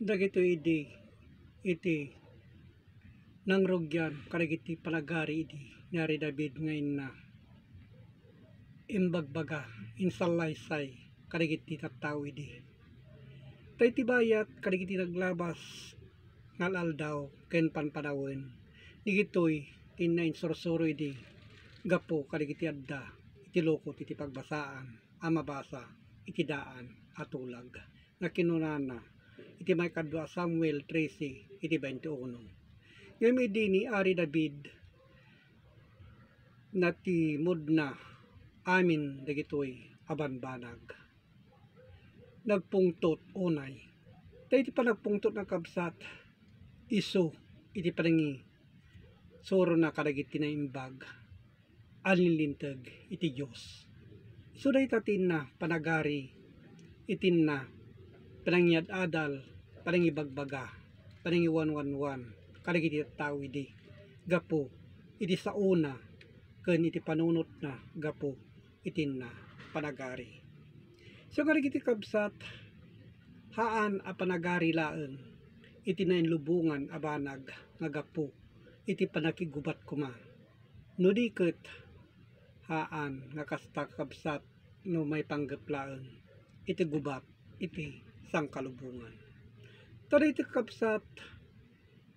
Dagito iti nang rugyan karigiti palagari idi nari David ngayon na imbagbaga insalaysay karigiti tattaw idi tay tibayat karigiti naglabas ngalal daw ken panpanawin digitoy tinain sursuro idi gapo karigiti adda iti lokot iti pagbasaan amabasa iti daan atulag na kinunana iti may kadwa Samuel 13 iti 21. Ngayon idi ni Ari David na ti mudna amin dagitoy abanbanag nagpungtot unay tayo iti panagpungtot ng kabsat iso iti panangi soro na kadagiti na imbag alinlintag iti Diyos so dahi tatin na panagari itin na panangiad adal panangibagbaga panangiwanwanwan kadagiti tattao idi gapo iti sauna ken iti panunot na gapo itin na panagari so kadagiti kabsat haan a panagari laeng iti na inlubungan a banag nga gapo iti panakigubat kuma no di ket haan nga kasta kabsat no may panggep laeng iti gubat iti sangkalubungan tada iti kabsat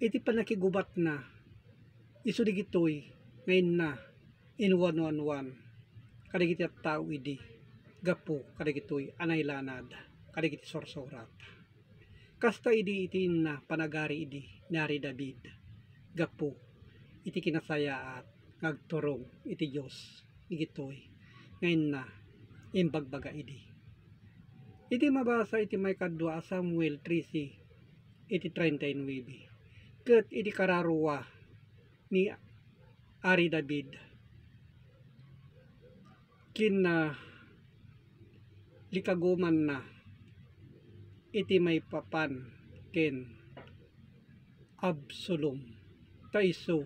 iti panakigubat na isu digitoy ngayon na in 111 kadagiti tattao idi gapo kadagitoy anaylanad kadagiti sorsorat kasta idi iti na panagari idi nari David gapo iti kinasayaat ngagturong iti Dios digitoy ngayon na imbagbaga idi iti mabasa iti may kadwa Samuel 13 iti 39 ket iti kararuwa ni Ari David kina likaguman na iti may papan ken Absalom taiso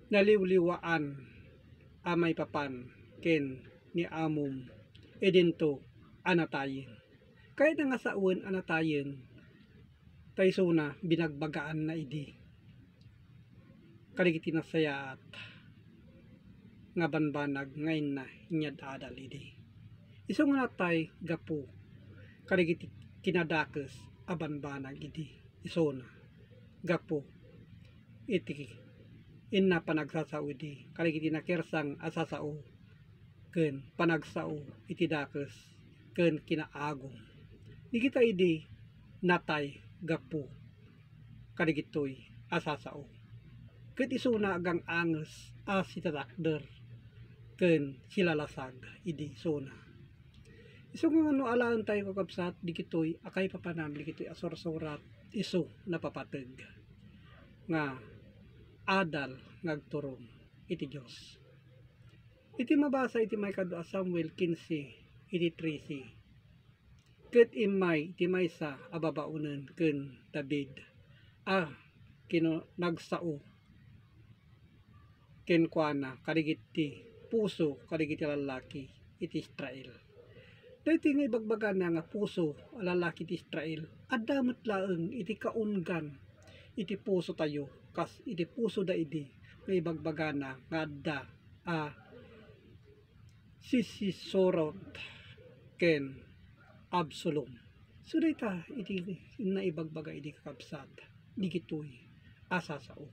naliwliwaan a may papan ken ni Amom edinto anatayen kahit nga sauen anatayen taiso na binagbagaan na idi kadagiti nasayaat nga banbanag ngayon na inyad adal idi iso nga natay gapo kadagiti kinadakes a banbanag idi iso na gapo iti inna panagsasao idi kadagiti nakersang asasao ken panagsao iti dakes ken kinaagom digita idi natay gapo kadagitoy asasao ket isu na agang anges as itatakder ken silalasag idi sona isu nga no alaan tayo kakabsat digitoy akay papanam digitoy asorsorat isu napapateg nga adal ngagturong iti Dios iti mabasa iti may kadwa Samuel 15 iti 13 ket imay iti maysa a babaunen ken David kino nagsao ken kuana kadagiti puso kadagiti lalaki iti Israel daytoy nga ibagbagan na nga puso a lalaki iti Israel addamet laeng iti kaunggan iti puso tayo kas iti puso da idi nga ibagbagan na nga adda Sisisorot ken Absalom so dayta iti naibagbaga iti kakabsat digitoy asasao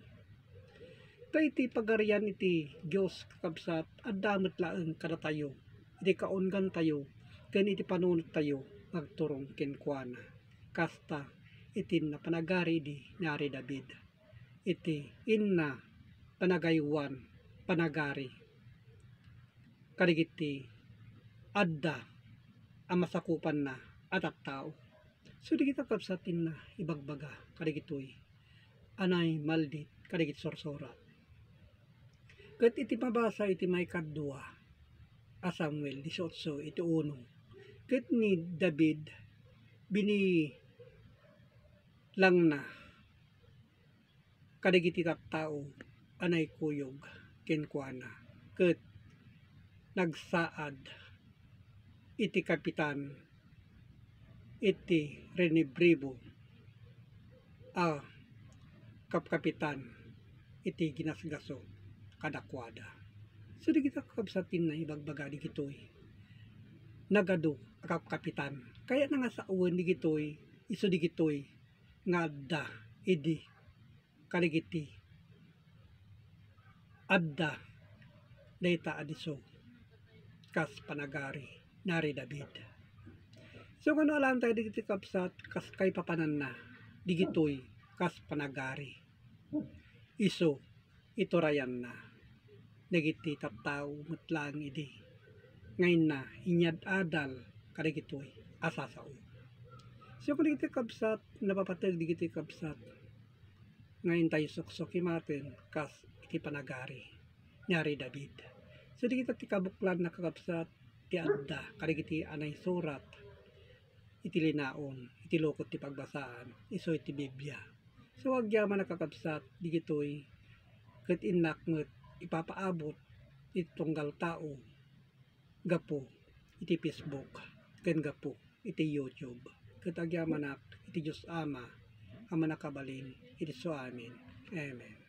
iti pagarian iti Dios kakabsat addamet laeng kada tayo iti kaunggan tayo ken iti panunot tayo magturong ken kuana kasta iti na panagari di nari David iti inna panagaywan panagari kadagiti adda ang masakupan na at tattao so di kita kapsatin na ibagbaga kadagitoy anay maldit kadagiti sorsorat ket iti mabasa iti may kadwa a Samuel 18 iti 1 ket ni David bini lang na kadagiti tattao anay kuyog ken kuana ket nagsaad iti kapitan iti renibribo a kapkapitan iti ginasgaso kadakwada. So di kita kakabsatin na ibagbaga di gitoy nagado kapkapitan. Kaya na nga sa uwan di gitoy iso di gitoy nga adda idi kaligiti adda dayta adiso kas panagari nari David. So kano alam tayo digiti kapsat kas kay papanan na digitoy kas panagari iso iturayan na nagiti tattao matlang idi ngayon na inyad adal kadigitoy asasao. So kung digiti kapsat napapatag digiti kapsat ngayon tayo suksok imaten kas iti panagari nari David. So di kita tikabuklan na kakapsat ti adda kadigiti anay surat iti linaon iti lokot ti pagbasaan iso iti Biblia. So agyaman na kakapsat di gitoy ket inak nget ipapaabot iti tunggal tao gapo iti Facebook ken gapo iti YouTube ket agyaman iti Dios Ama ang manakabalin iti so amin. Amen.